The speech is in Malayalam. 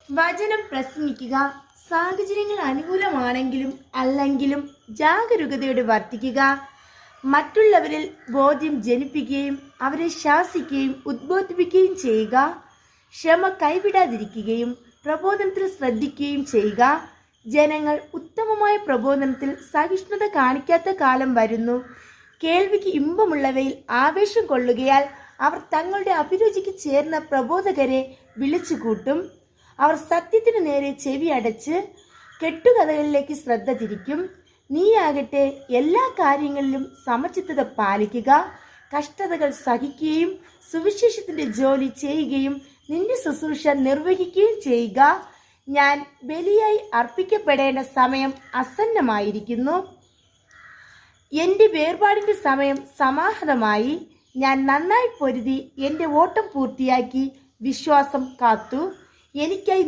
വചനം പ്രസംഗിക്കുക. സാഹചര്യങ്ങൾ അനുകൂലമാണെങ്കിലും അല്ലെങ്കിലും ജാഗരൂകതയോടെ വർത്തിക്കുക. മറ്റുള്ളവരിൽ ബോധ്യം ജനിപ്പിക്കുകയും അവരെ ശാസിക്കുകയും ഉദ്ബോധിപ്പിക്കുകയും ചെയ്യുക. ക്ഷമ കൈവിടാതിരിക്കുകയും പ്രബോധനത്തിൽ ശ്രദ്ധിക്കുകയും ചെയ്യുക. ജനങ്ങൾ ഉത്തമമായ പ്രബോധനത്തിൽ സഹിഷ്ണുത കാണിക്കാത്ത കാലം വരുന്നു. കേൾവിക്ക് ഇമ്പമുള്ളവയിൽ ആവേശം കൊള്ളുകയാൽ അവർ തങ്ങളുടെ അഭിരുചിക്ക് ചേർന്ന പ്രബോധകരെ വിളിച്ചുകൂട്ടും. അവർ സത്യത്തിനു നേരെ ചെവി അടച്ച് കെട്ടുകഥകളിലേക്ക് ശ്രദ്ധ തിരിക്കും. നീയാകട്ടെ എല്ലാ കാര്യങ്ങളിലും സമചിത്തത പാലിക്കുക. കഷ്ടതകൾ സഹിക്കുകയും സുവിശേഷത്തിന്റെ ജോലി ചെയ്യുകയും നിന്റെ ശുശ്രൂഷ നിർവഹിക്കുകയും ചെയ്യുക. ഞാൻ ബലിയായി അർപ്പിക്കപ്പെടേണ്ട സമയം ആസന്നമായിരിക്കുന്നു. എൻ്റെ വേർപാടിൻ്റെ സമയം സമാഹതമായി. ഞാൻ നന്നായി പൊരുതി എൻ്റെ ഓട്ടം പൂർത്തിയാക്കി വിശ്വാസം കാത്തു. എനിക്കായി